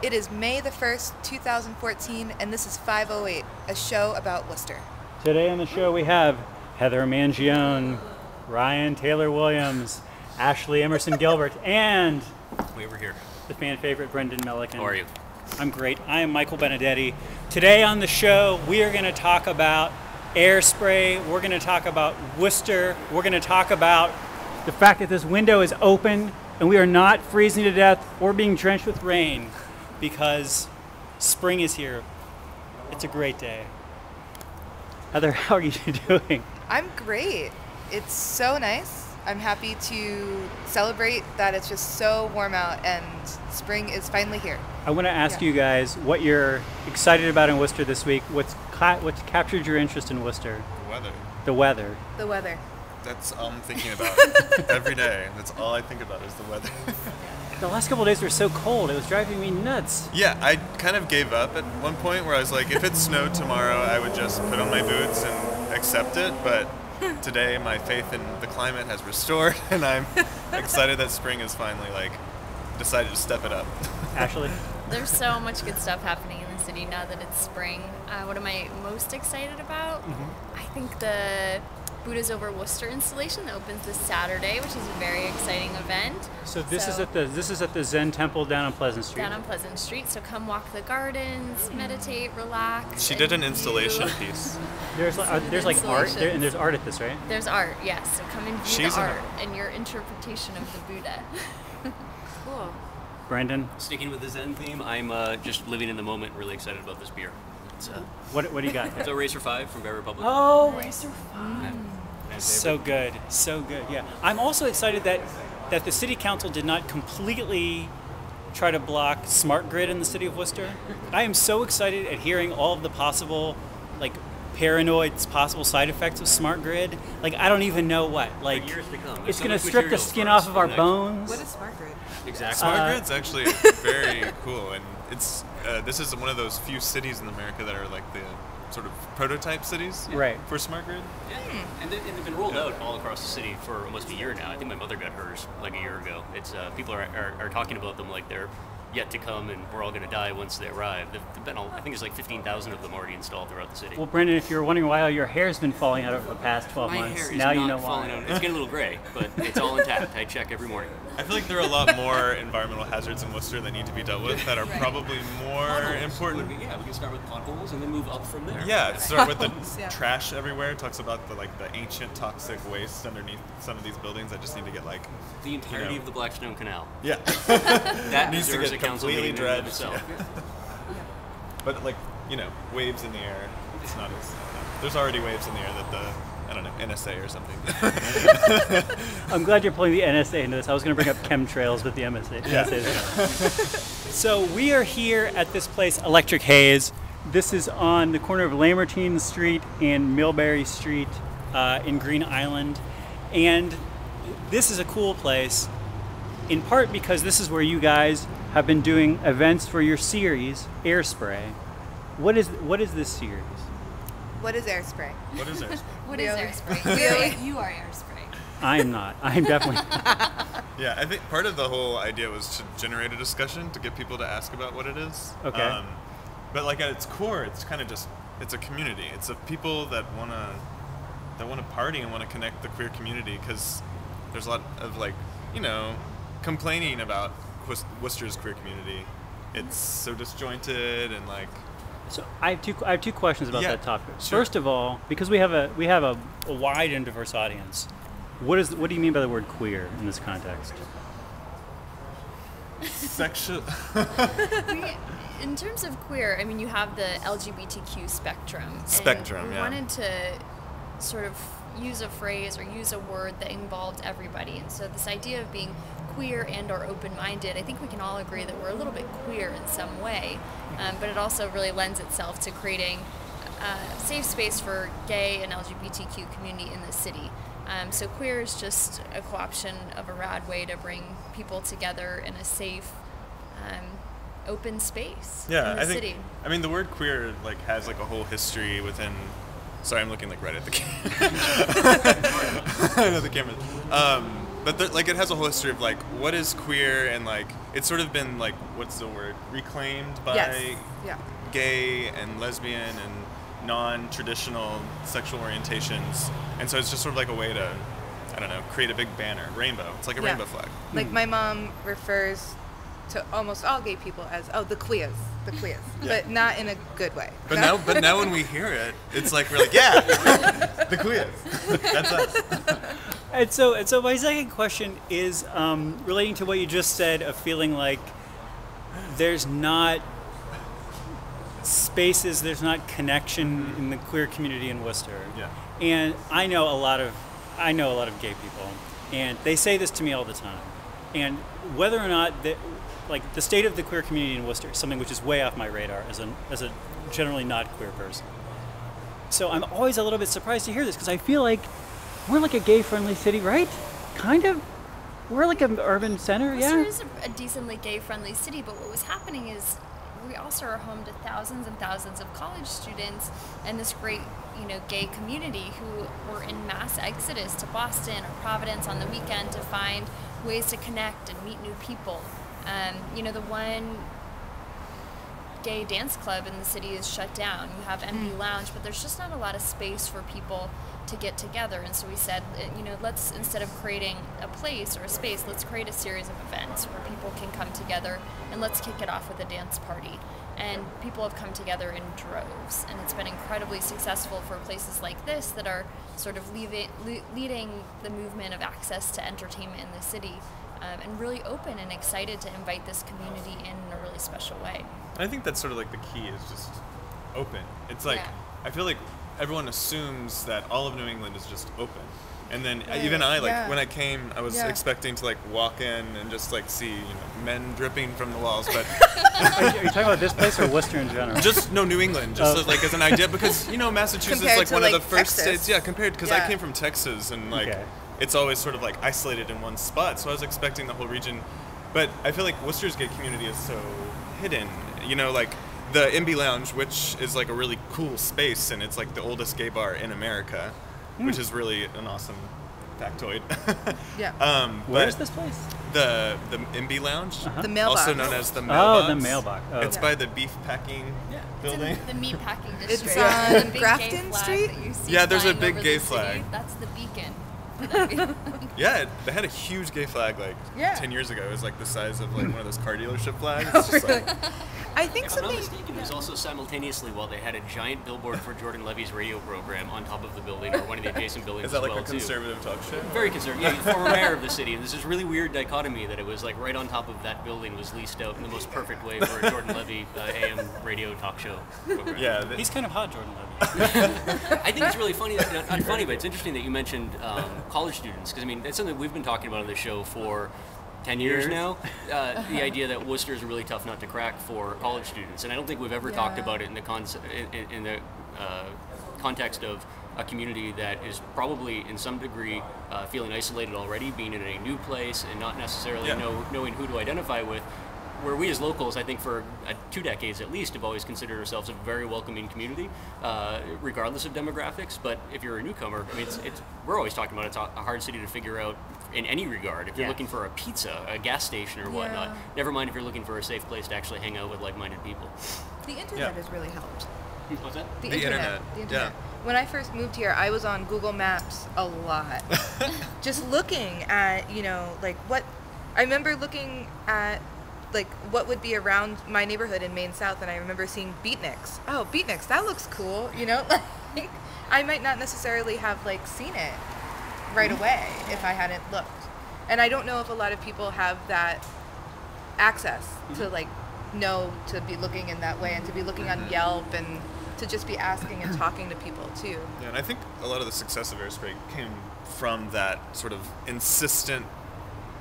It is May the 1st, 2014, and this is 508, a show about Worcester. Today on the show we have Heather Mangione, Ryan Taylor Williams, Ashley Emerson Gilbert, and we were here. The fan favorite Brendan Milliken. How are you? I'm great. I am Michael Benedetti. Today on the show we are going to talk about Airspray. We're going to talk about Worcester. We're going to talk about the fact that this window is open and we are not freezing to death or being drenched with rain because spring is here. It's a great day. Heather, how are you doing? I'm great. It's so nice. I'm happy to celebrate that it's just so warm out and spring is finally here. I want to ask you guys what you're excited about in Worcester this week. What's captured your interest in Worcester? The weather. The weather. The weather. That's all I'm thinking about every day. That's all I think about is the weather. The last couple of days were so cold. It was driving me nuts. Yeah, I kind of gave up at one point where I was like, if it snowed tomorrow, I would just put on my boots and accept it. But today, my faith in the climate has restored, and I'm excited that spring has finally decided to step it up. Ashley? There's so much good stuff happening in the city now that it's spring. What am I most excited about? I think the Buddha's Over Worcester installation that opens this Saturday, which is a very exciting event. So this is at the Zen Temple down on Pleasant Street. Down on Pleasant Street. So come walk the gardens, meditate, relax. She did an installation piece. There's like art there, and there's art at this, right? There's art, yes. So come and view the art and your interpretation of the Buddha. Cool. Brandon? Sticking with the Zen theme, I'm just living in the moment, really excited about this beer. It's, what do you got? It's a Racer 5 from Bear Republic. Oh, Racer 5. So good, so good, yeah. I'm also excited that the city council did not completely try to block smart grid in the city of Worcester. I am so excited at hearing all of the possible, paranoid possible side effects of smart grid. I don't even know what. For years to come. It's going to strip the skin off of our bones. What is smart grid? Exactly. Smart grid's actually very cool, and it's this is one of those few cities in America that are the sort of prototype cities for smart grid. Yeah. And they've been rolled out all across the city for almost a year now. I think my mother got hers a year ago. It's people are talking about them like they're yet to come, and we're all going to die once they arrive. They've been I think there's 15,000 of them already installed throughout the city. Well, Brendan, if you're wondering why your hair's been falling out over the past 12 My months, hair is now not you know falling why. out. It's getting a little gray, but it's all intact. I check every morning. I feel like there are a lot more environmental hazards in Worcester that need to be dealt with that are probably more important. We can start with potholes and then move up from there. Yeah, start with the trash everywhere. It talks about the ancient toxic waste underneath some of these buildings that just need to get the entirety of the Blackstone Canal. Yeah. That needs to deserves get a council completely meeting in and of dredged. itself. But waves in the air, it's not as there's already waves in the air that the NSA or something. I'm glad you're pulling the NSA into this. I was going to bring up chemtrails, but the NSA. So we are here at this place, Electric Haze. This is on the corner of Lamartine Street and Millbury Street in Green Island. And this is a cool place, in part because this is where you guys have been doing events for your series, Airspray. What is this series? What is Airspray? What is Airspray? What is Airspray? You are Airspray. I'm not. I'm definitely Yeah, I think part of the whole idea was to generate a discussion to get people to ask about what it is. Okay. But at its core, it's kind of just it's a community. It's of people that want to party and want to connect the queer community because there's a lot of complaining about Worcester's queer community. It's so disjointed and So I have two questions about that topic. Sure. First of all, because we have a wide and diverse audience, what do you mean by the word queer in this context? Sexual. In terms of queer, you have the LGBTQ spectrum. Spectrum, we wanted to sort of use a phrase or use a word that involved everybody. And so this idea of being queer and or open-minded, I think we can all agree that we're a little bit queer in some way, but it also really lends itself to creating a safe space for gay and LGBTQ community in the city. So queer is just a co-option of a rad way to bring people together in a safe, open space in the city. I mean, the word queer has a whole history within. Sorry, I'm looking right at the camera. I know the camera. but like it has a whole history of like what is queer, and like it's sort of been like, what's the word, reclaimed by gay and lesbian and non-traditional sexual orientations, and so it's just sort of like a way to, I don't know, create a big banner, rainbow. It's like a rainbow flag. Like my mom refers to almost all gay people as the queers, but not in a good way. But now when we hear it, it's like we're like, yeah, the queers. That's us. And so my second question is relating to what you just said, of feeling like there's not spaces, there's not connection in the queer community in Worcester. Yeah. And I know a lot of gay people, and they say this to me all the time. And whether or not the state of the queer community in Worcester is something which is way off my radar as a generally not queer person. So I'm always a little bit surprised to hear this, because I feel like we're like a gay-friendly city, right? Kind of. We're like an urban center, Worcester is a decently gay-friendly city, but what was happening is we also are home to thousands and thousands of college students and this great, gay community who were in mass exodus to Boston or Providence on the weekend to find ways to connect and meet new people. The one gay dance club in the city is shut down. You have MB Lounge, but there's just not a lot of space for people to get together. And so we said, let's, instead of creating a place or a space, let's create a series of events where people can come together, and let's kick it off with a dance party. And people have come together in droves, and it's been incredibly successful for places like this that are sort of leading the movement of access to entertainment in the city, and really open and excited to invite this community in a really special way. I think that's sort of like the key, is just open. It's like, I feel like everyone assumes that all of New England is just open. And then even I, when I came, I was expecting to walk in and just see, men dripping from the walls. But are you talking about this place or Worcester in general? Just New England, just as an idea, because Massachusetts is one of the first states. Yeah, compared, because I came from Texas, and it's always sort of isolated in one spot. So I was expecting the whole region, but I feel like Worcester's gay community is so hidden. The MB Lounge, which is a really cool space, and it's the oldest gay bar in America, which is really an awesome factoid. Where is this place? The MB Lounge, the mailbox, also known as the mailbox. Oh, the mailbox. Oh. It's by the beef packing building. It's in the meat packing district. It's on Grafton Street. Yeah, there's a big gay flag. That's the beacon. Yeah, they had a huge gay flag 10 years ago. It was the size of one of those car dealership flags. Oh, really? I think if I'm not mistaken, it was also simultaneously while they had a giant billboard for Jordan Levy's radio program on top of the building, or one of the adjacent buildings. Is that as well, a conservative talk show? Very conservative. Yeah, former mayor of the city. And this is really weird dichotomy that it was right on top of that building was leased out in the most perfect way for a Jordan Levy AM radio talk show program. Yeah, he's kind of hot, Jordan Levy. I think it's really funny. Not funny, but it's interesting that you mentioned college students, because that's something we've been talking about on the show for 10 years now, the idea that Worcester is a really tough nut to crack for college students, and I don't think we've ever talked about it in the context of a community that is probably in some degree feeling isolated already, being in a new place and not necessarily knowing who to identify with. Where we as locals, I think for 2 decades at least, have always considered ourselves a very welcoming community, regardless of demographics. But if you're a newcomer, we're always talking about it's a hard city to figure out in any regard. If you're looking for a pizza, a gas station, or whatnot, never mind if you're looking for a safe place to actually hang out with like-minded people. The internet has really helped. What's that? The internet. Yeah. When I first moved here, I was on Google Maps a lot, just looking at what. I remember looking at what would be around my neighborhood in Maine South, and I remember seeing beatniks. Oh, beatniks, that looks cool, I might not necessarily have seen it right away if I hadn't looked. And I don't know if a lot of people have that access to know to be looking in that way, and to be looking on Yelp, and to just be asking and talking to people too. Yeah, and I think a lot of the success of Airspray came from that sort of insistent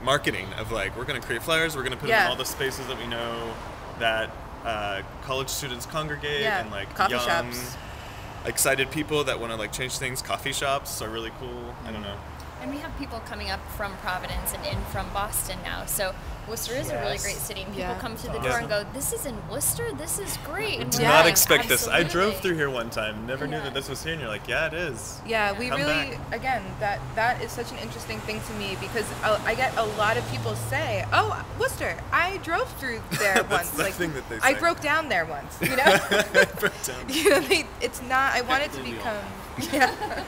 marketing of we're going to create flyers, we're going to put them in all the spaces that we know that college students congregate, and coffee young, shops, excited people that want to change things. Coffee shops are really cool. I don't know. And we have people coming up from Providence and in from Boston now. So Worcester is a really great city. And people come through the door and go, this is in Worcester? This is great. And Did we're not like, expect this. I drove "Absolutely." through here one time, never knew that this was here, and you're like, yeah, it is. Yeah, we Come really, back. again, that is such an interesting thing to me because I get a lot of people say, "Oh, Worcester, I drove through there That's once." the Like, thing that they I say. broke down there once. You know, I broke down. you know, it's not. I want it to Technically, we become. Yeah,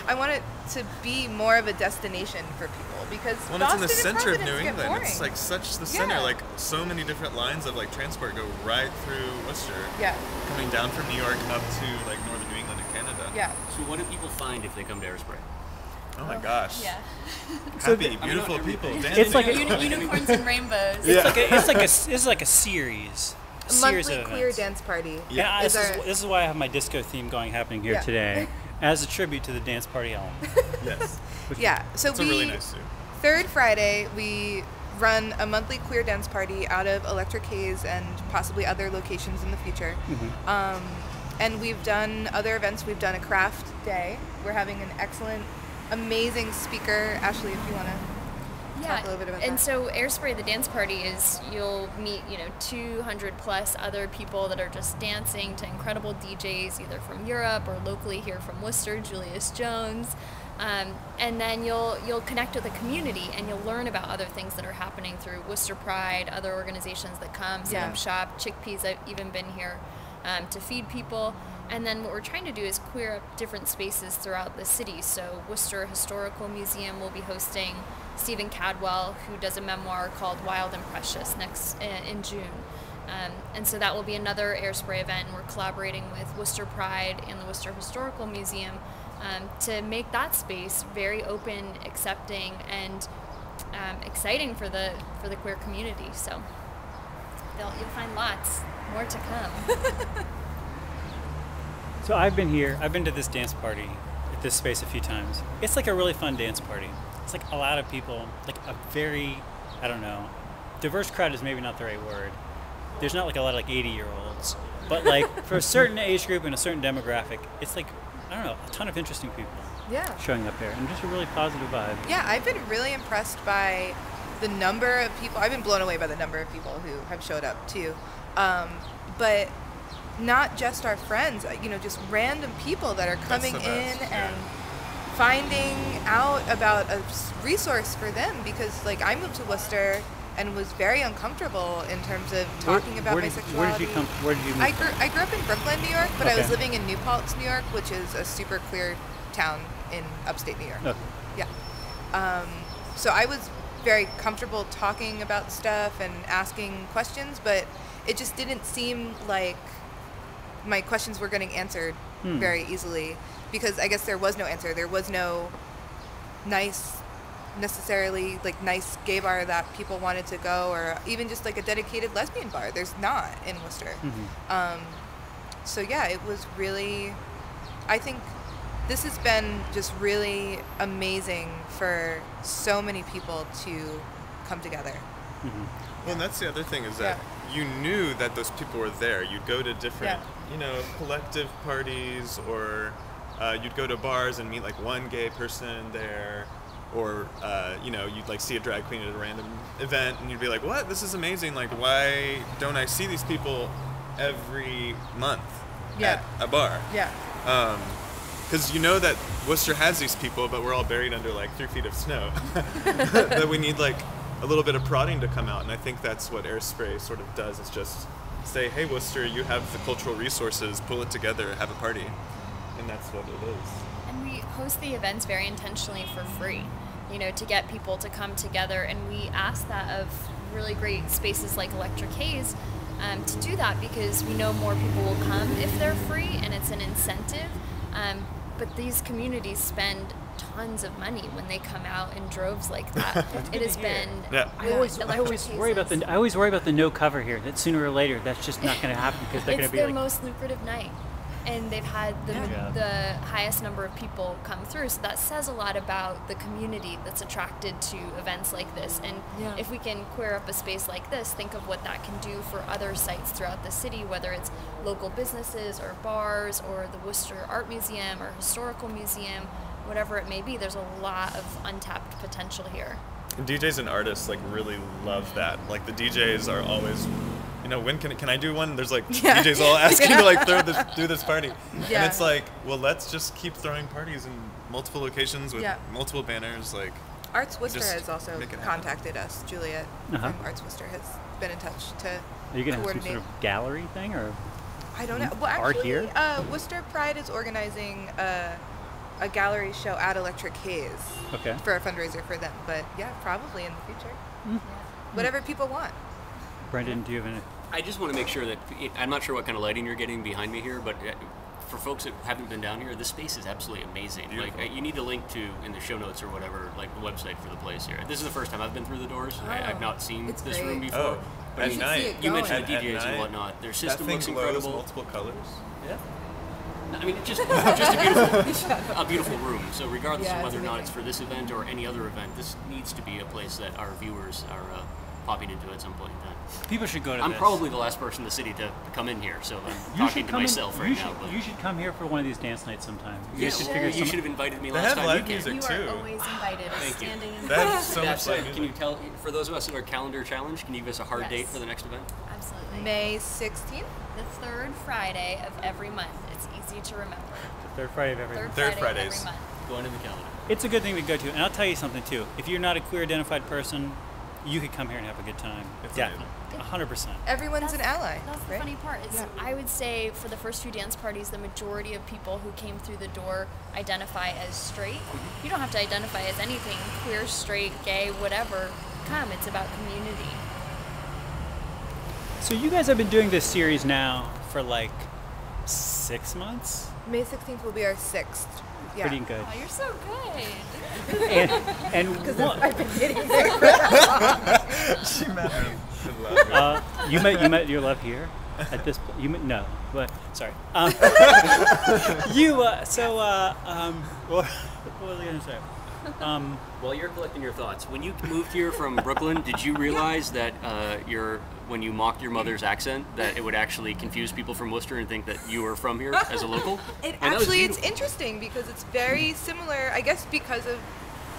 I want it to be more of a destination for people because Well, Boston it's in the and center of Providence New get England. boring. It's like such the center. Yeah. Like so many different lines of like transport go right through Worcester. Yeah. Coming down from New York up to like northern New England and Canada. Yeah. So what do people find if they come to Airspray? Oh my gosh. Yeah. Happy, beautiful people dancing. It's like Unicorns and rainbows. it's like a series. A Series monthly of queer events. dance party. Yeah, is this is why I have my disco theme happening here Yeah. today, as a tribute to the dance party element. Yes. Yeah. So It's a really nice suit. third Friday, we run a monthly queer dance party out of Electric Haze and possibly other locations in the future. And we've done other events. We've done a craft day. We're having an excellent, amazing speaker. Ashley, if you want to talk a little bit about and that. so Airspray, the dance party, is you'll meet 200 plus other people that are just dancing to incredible DJs, either from Europe or locally here from Worcester, Julius Jones. And then you'll connect with the community and you'll learn about other things that are happening through Worcester Pride, other organizations that come, Some Yeah. Shop, Chickpeas. I've even been here to feed people. And then what we're trying to do is queer up different spaces throughout the city. So Worcester Historical Museum will be hosting Stephen Cadwell, who does a memoir called Wild and Precious next in June. And so that will be another Airspray event. We're collaborating with Worcester Pride and the Worcester Historical Museum to make that space very open, accepting, and exciting for the queer community. So you'll find lots more to come. So I've been here. I've been to this dance party at this space a few times. It's like a really fun dance party. It's like a lot of people, like a very, I don't know, diverse crowd is maybe not the right word. There's not like a lot of like 80-year-olds, but like for a certain age group and a certain demographic, it's like, I don't know, a ton of interesting people Yeah. showing up there and just a really positive vibe. Yeah, I've been really impressed by the number of people. I've been blown away by the number of people who have showed up too. But not just our friends, just random people that are coming the in best, and finding out about a resource for them because like I moved to Worcester and was very uncomfortable in terms of talking about my sexuality. Where did you move from? I grew up in Brooklyn, New York, but I was Okay. living in New Paltz, New York, which is a super queer town in upstate New York. Okay. Yeah. So I was very comfortable talking about stuff and asking questions, but it just didn't seem like my questions were getting answered very easily because I guess there was no answer. There was no necessarily nice gay bar that people wanted to go or even just like a dedicated lesbian bar. There's not in Worcester. So yeah, it was really, I think this has been just really amazing for so many people to come together. Well, and that's the other thing is that you knew that those people were there. You'd go to different, collective parties, or you'd go to bars and meet like one gay person there, or you'd like see a drag queen at a random event, and you'd be like, "What? This is amazing! Like, why don't I see these people every month at a bar?" Yeah. Because you know that Worcester has these people, but we're all buried under like 3 feet of snow. That we need like a little bit of prodding to come out, and I think that's what Airspray sort of does, is just say, hey Worcester, you have the cultural resources, pull it together, have a party. And that's what it is. And we host the events very intentionally for free, to get people to come together, and we ask that of really great spaces like Electric Haze to do that because we know more people will come if they're free and it's an incentive. But these communities spend tons of money when they come out in droves like that. It has been. Yeah. I always worry about the no cover here. That sooner or later that's just not going to happen because they're going It's to be their like. most lucrative night, and they've had the highest number of people come through. So that says a lot about the community that's attracted to events like this. And if we can queer up a space like this, think of what that can do for other sites throughout the city, whether it's local businesses or bars or the Worcester Art Museum or Historical Museum. whatever it may be. There's a lot of untapped potential here. And DJs and artists like really love that. Like the DJs are always, you know, when can I do one? There's like DJs all asking to like do this party, and it's like, well, let's just keep throwing parties in multiple locations with multiple banners. Like Arts Worcester has also contacted us. Juliet from Arts Worcester has been in touch to Are you gonna have some sort of gallery thing, or I don't know. Well, art actually, here? Worcester Pride is organizing a gallery show at Electric Haze for a fundraiser for them. But yeah, probably in the future. Whatever people want. Brendan, do you have any? I just want to make sure that I'm not sure what kind of lighting you're getting behind me here, but for folks that haven't been down here, this space is absolutely amazing. Beautiful. Like you need to link to in the show notes or whatever, like the website for the place here. This is the first time I've been through the doors. I've not seen this room before. Oh, but at night. You mentioned the DJs and whatnot. Their system looks incredible. Multiple colors. Yeah. I mean, just a beautiful room. So regardless of whether or not it's for this event or any other event, this needs to be a place that our viewers are popping into at some point in time. People should go to I'm this. probably the last person in the city to come in here, so I'm talking to myself right now. But you should come here for one of these dance nights sometime. You should have invited me They last have time. live You music You too. are always invited. Thank you. Standing in That is so much That live said, music. can you tell, for those of us that are calendar challenged, can you give us a hard Yes. date for the next event? Absolutely. May 16th. The third Friday of every month. It's easy to remember. The third Friday of every month. Third Friday Fridays. of every month. Go into the calendar. It's a good thing to go to, and I'll tell you something too. If you're not a queer identified person, you could come here and have a good time. It's Definitely, 100%. Everyone's an ally. That's the right? funny part. Is I would say for the first few dance parties, the majority of people who came through the door identify as straight. You don't have to identify as anything, queer, straight, gay, whatever. Come, it's about community. So you guys have been doing this series now for like 6 months. May 16th will be our 6th. Yeah. Pretty good. Oh, you're so good. And what, I've been getting there. She met her. you met your love here at this. You met, no, but sorry. What was I gonna say? While you're collecting your thoughts, when you moved here from Brooklyn, did you realize that when you mocked your mother's accent, that it would actually confuse people from Worcester and think that you were from here as a local? It's interesting because it's very similar, I guess, because of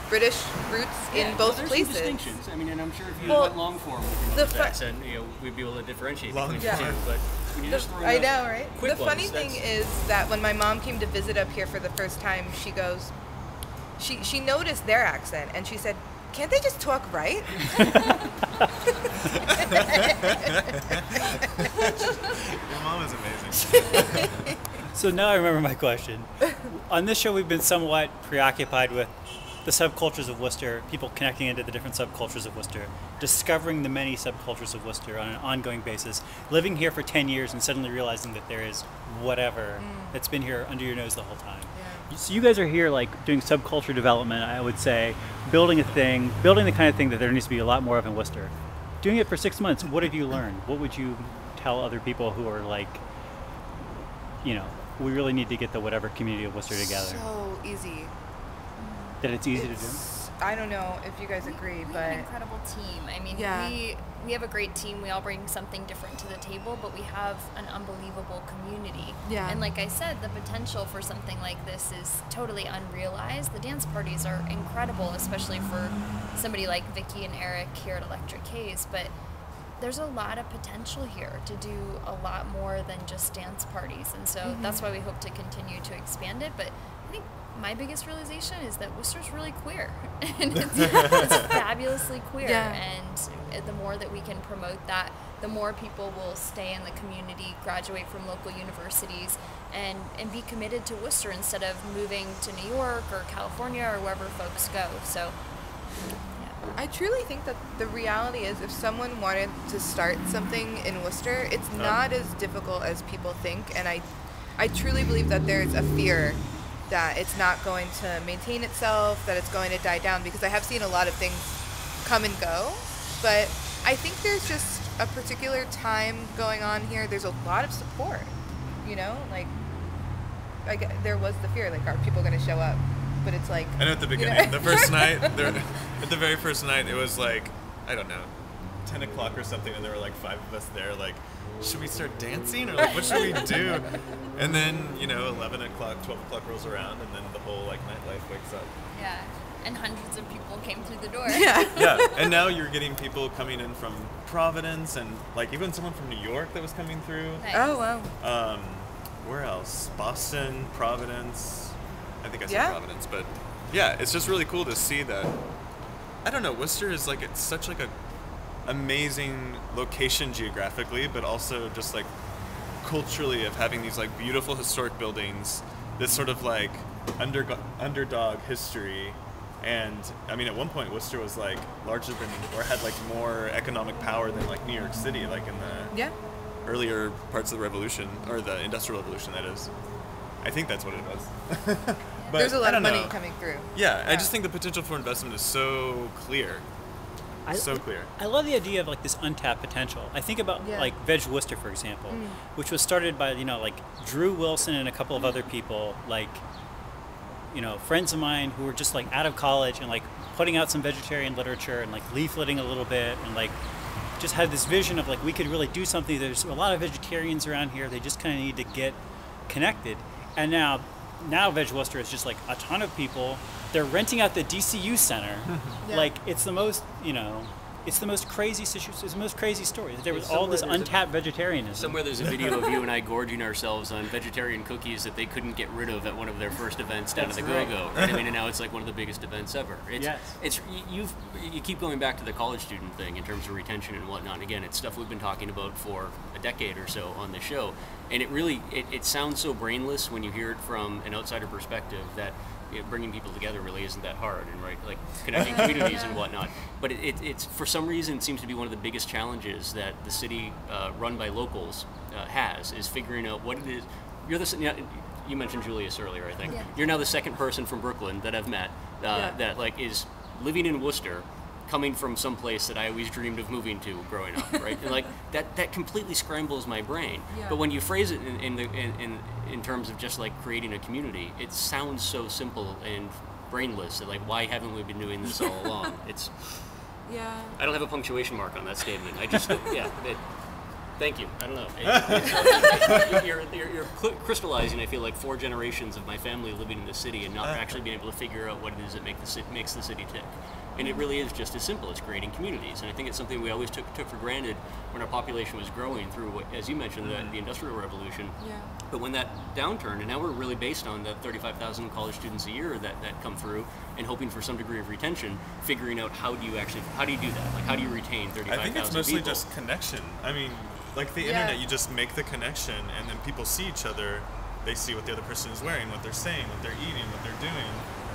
British roots in both there's places. Some distinctions. I mean, and I'm sure if you Well, went long form with your mother's the fu- accent, we'd be able to differentiate Long between the two. form. But when you just throw I out know, right? quick The funny ones, thing that's- is that when my mom came to visit up here for the first time, she goes, she noticed their accent and she said, "Can't they just talk right?" Your mom is amazing. So now I remember my question. On this show, we've been somewhat preoccupied with the subcultures of Worcester, people connecting into the different subcultures of Worcester, discovering the many subcultures of Worcester on an ongoing basis, living here for 10 years and suddenly realizing that there is whatever that's been here under your nose the whole time. So you guys are here like doing subculture development, I would say, building the kind of thing that there needs to be a lot more of in Worcester. Doing it for 6 months, what have you learned? What would you tell other people who are like, we really need to get the whatever community of Worcester together? So easy. That it's easy to do? I don't know if you guys agree, We but have an incredible team. I mean, we have a great team. We all bring something different to the table, but we have an unbelievable community. Yeah. And like I said, the potential for something like this is totally unrealized. The dance parties are incredible, especially for somebody like Vicky and Eric here at Electric Haze, but there's a lot of potential here to do a lot more than just dance parties. And so that's why we hope to continue to expand it. But I think my biggest realization is that Worcester's really queer. And it's fabulously queer. Yeah. And the more that we can promote that, the more people will stay in the community, graduate from local universities, and be committed to Worcester instead of moving to New York or California or wherever folks go. So, yeah. I truly think that the reality is if someone wanted to start something in Worcester, it's not as difficult as people think. And I truly believe that there's a fear that it's not going to maintain itself, that it's going to die down, because I have seen a lot of things come and go. But I think there's just a particular time going on here. There's a lot of support, there was the fear, like, are people going to show up? But it's like, I know at the beginning, the first night, at the very first night, it was like, I don't know, 10 o'clock or something, and there were like 5 of us there, like, should we start dancing, or like, what should we do? And then, 11 o'clock, 12 o'clock rolls around, and then the whole like nightlife wakes up. Yeah, and hundreds of people came through the door. Yeah, and now you're getting people coming in from Providence, and like even someone from New York that was coming through. Nice. Oh, wow. Where else? Boston, Providence. I think I said Providence, but yeah, it's just really cool to see that. I don't know, Worcester is like, it's such like a amazing location geographically, but also just like culturally, of having these like beautiful historic buildings, this sort of like underdog history. And I mean, at one point Worcester was like larger than, or had like more economic power than like New York City, like in the earlier parts of the revolution, or the Industrial Revolution, that is. I think that's what it was. But there's a lot of money know. coming through. Yeah, I just think the potential for investment is so clear. So clear. I love the idea of like this untapped potential. I think about like Veg Worcester, for example, which was started by like Drew Wilson and a couple of other people, like friends of mine who were just like out of college and like putting out some vegetarian literature and like leafleting a little bit, and like just had this vision of like we could really do something. There's a lot of vegetarians around here. They just kind of need to get connected. And now Veg Worcester is just like a ton of people. They're renting out the DCU Center. Like it's the most, it's the most crazy situation. It's the most crazy story. There was all this untapped vegetarianism. Somewhere there's a video of you and I gorging ourselves on vegetarian cookies that they couldn't get rid of at one of their first events down at the Go-Go. Right? I mean, and now it's like one of the biggest events ever. It's you keep going back to the college student thing in terms of retention and whatnot. And again, it's stuff we've been talking about for a decade or so on the show. And it really, it sounds so brainless when you hear it from an outsider perspective that bringing people together really isn't that hard, and like connecting communities and whatnot. But it's for some reason, it seems to be one of the biggest challenges that the city run by locals has, is figuring out what it is. You mentioned Julius earlier, I think. You're now the second person from Brooklyn that I've met that like is living in Worcester, coming from some place that I always dreamed of moving to growing up, right? And like that completely scrambles my brain. But when you phrase it in terms of just like creating a community, it sounds so simple and brainless. That like, why haven't we been doing this all along? It's I don't have a punctuation mark on that statement. I just thank you. I don't know. You're crystallizing, I feel like, 4 generations of my family living in the city and not actually being able to figure out what it is that makes the city tick. And it really is just as simple as creating communities. And I think it's something we always took for granted when our population was growing through, what, as you mentioned, the Industrial Revolution. But when that downturned, and now we're really based on the 35,000 college students a year that come through, and hoping for some degree of retention, figuring out how do you do that? Like, how do you retain 35,000 people? I think it's mostly just connection. I mean, like the internet, you just make the connection, and then people see each other. They see what the other person is wearing, what they're saying, what they're eating, what they're doing,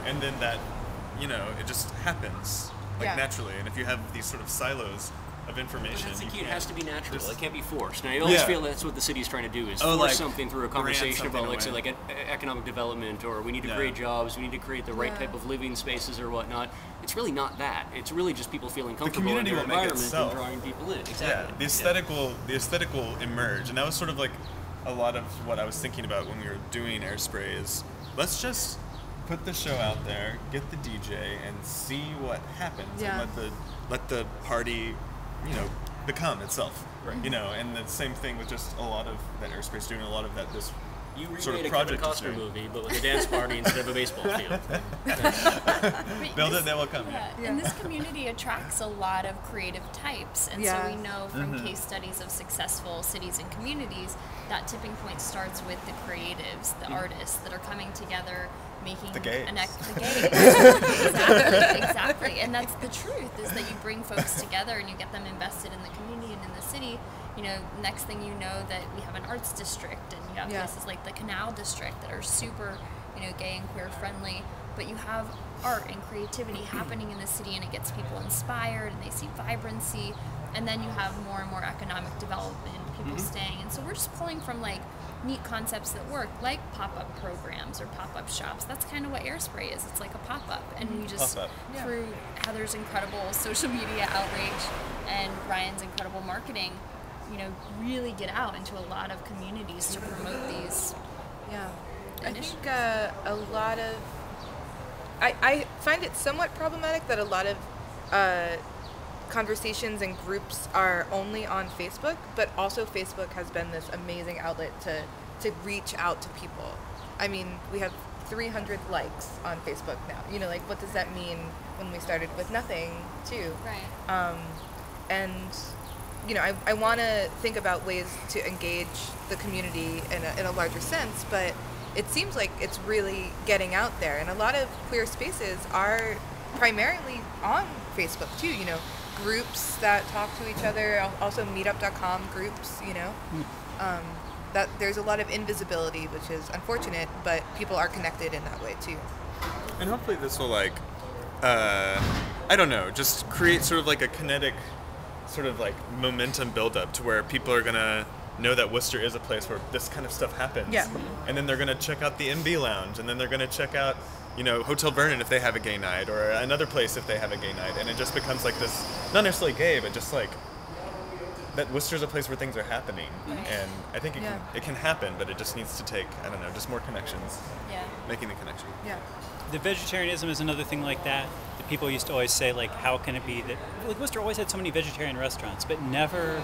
and then that, it just happens naturally. And if you have these sort of silos of information, that's the key. It has to be natural. It can't be forced. And I always feel that's what the city's trying to do, is force something through a conversation about, like, say, like economic development, or we need to create jobs, we need to create the right type of living spaces or whatnot. It's really not that. It's really just people feeling comfortable in their environment and drawing people in. Exactly. Yeah, the aesthetic will emerge, and that was sort of like a lot of what I was thinking about when we were doing Airspray. Is let's just put the show out there, get the DJ, and see what happens, and let the party, become itself. Right. And the same thing with just a lot of that Airspray's doing, a lot of that this sort of project. You remade a Kevin Costner movie, but with a dance party instead of a baseball field. Build it, they will come. And this community attracts a lot of creative types, and so we know from case studies of successful cities and communities that tipping point starts with the creatives, the artists that are coming together, making the gays. Exactly. And that's the truth, is that you bring folks together and you get them invested in the community and in the city. Next thing you know, that we have an arts district, and you have places like the Canal District that are super, gay and queer friendly. But you have art and creativity happening in the city, and it gets people inspired, and they see vibrancy. And then you have more and more economic development, people staying. And so we're just pulling from like neat concepts that work, like pop-up programs or pop-up shops. That's kind of what Airspray is. It's like a pop-up. And we just, through Heather's incredible social media outreach and Ryan's incredible marketing, really get out into a lot of communities to promote these initiatives. I think a lot of... I find it somewhat problematic that a lot of conversations and groups are only on Facebook, but also Facebook has been this amazing outlet to reach out to people. I mean, we have 300 likes on Facebook now. You know, like, what does that mean when we started with nothing, too? Right. And, you know, I want to think about ways to engage the community in a larger sense, but it seems like it's really getting out there. And a lot of queer spaces are primarily on Facebook, too, you know, groups that talk to each other, also meetup.com groups, you know. That there's a lot of invisibility, which is unfortunate, but people are connected in that way, too. And hopefully this will, like, I don't know, just create sort of like a kinetic sort of like momentum buildup to where people are going to know that Worcester is a place where this kind of stuff happens. Yeah. And then they're going to check out the MB Lounge, and then they're going to check out, you know, Hotel Vernon if they have a gay night, or another place if they have a gay night. And it just becomes like this, not necessarily gay, but just like that Worcester's a place where things are happening. And I think it can happen, but it just needs to take, I don't know, just more connections. Yeah. Making the connection. Yeah. The vegetarianism is another thing like that. The people used to always say, like, how can it be that, like, Worcester always had so many vegetarian restaurants, but never,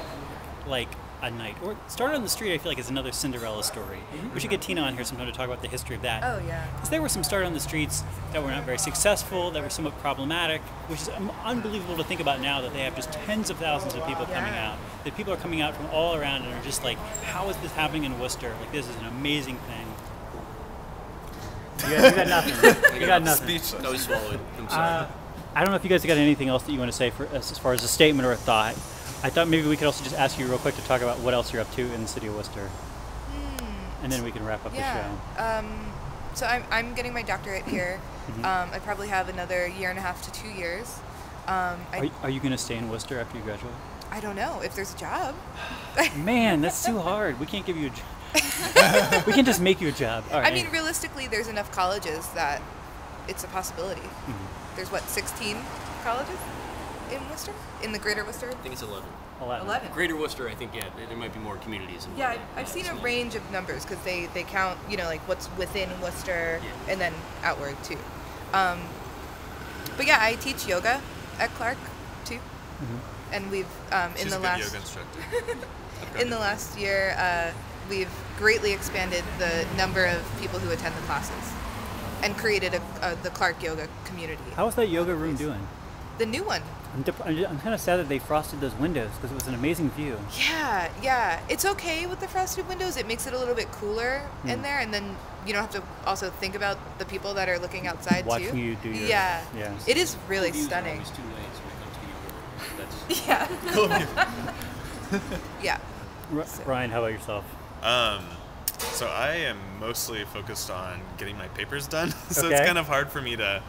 like, a night. Or Started on the Street, I feel like, is another Cinderella story. We should get Tina on here sometime to talk about the history of that. Oh, yeah. Because there were some Started on the Streets that were not very successful, that were somewhat problematic, which is unbelievable to think about now that they have just tens of thousands of people coming out. That people are coming out from all around and are just like, how is this happening in Worcester? Like, this is an amazing thing. You got nothing. You got nothing. Speechless. I was swallowed. I'm sorry. I don't know if you guys got anything else that you want to say as far as a statement or a thought. I thought maybe we could also just ask you real quick to talk about what else you're up to in the city of Worcester. And then we can wrap up the show. So I'm getting my doctorate here. I probably have another 1.5 to 2 years. Are you going to stay in Worcester after you graduate? I don't know if there's a job. Man, that's too hard. We can't give you a job. We can just make you a job. All right. I mean, realistically, there's enough colleges that it's a possibility. There's, 16 colleges in Worcester? In the greater Worcester? I think it's 11. 11. Greater Worcester, I think, there might be more communities. Yeah, I've seen a range of numbers because they count, you know, like what's within Worcester and then outward too. But yeah, I teach yoga at Clark too, and we've She's a good yoga instructor. in the last year we've greatly expanded the number of people who attend the classes, and created the Clark yoga community. How's that yoga room doing? The new one. I'm kind of sad that they frosted those windows because it was an amazing view. Yeah. It's okay with the frosted windows. It makes it a little bit cooler in there, and then you don't have to also think about the people that are looking outside Watching too. you do your... Yeah. It is really Views are stunning. always 2 ways when it comes to yoga. That's Yeah. Ryan, how about yourself? So I am mostly focused on getting my papers done. So Okay. it's kind of hard for me to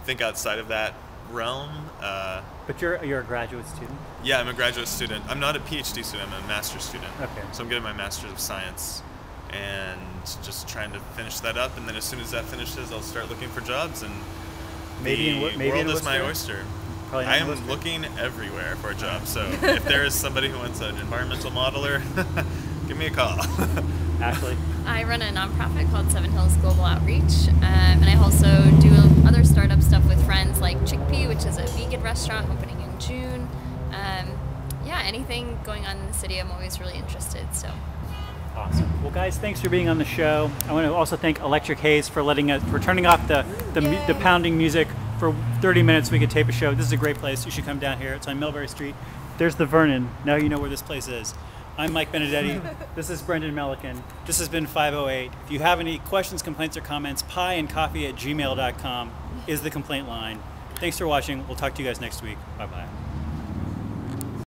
think outside of that realm. But you're a graduate student? Yeah, I'm a graduate student. I'm not a PhD student, I'm a master's student. Okay. So I'm getting my Master's of Science and just trying to finish that up. And then as soon as that finishes, I'll start looking for jobs. And the world is my oyster. Probably not I in am Worcester. looking everywhere for a job. So if there is somebody who wants an environmental modeler, give me a call. Ashley? I run a nonprofit called Seven Hills Global Outreach, and I also do other startup stuff with friends like Chickpea, which is a vegan restaurant opening in June. Anything going on in the city, I'm always really interested. So. Awesome. Well, guys, thanks for being on the show. I want to also thank Electric Haze for turning off the pounding music for 30 minutes. We could tape a show. This is a great place. You should come down here. It's on Millbury Street. There's the Vernon. Now you know where this place is. I'm Mike Benedetti. This is Brendan Melican. This has been 508. If you have any questions, complaints, or comments, pieandcoffee@gmail.com is the complaint line. Thanks for watching. We'll talk to you guys next week. Bye-bye.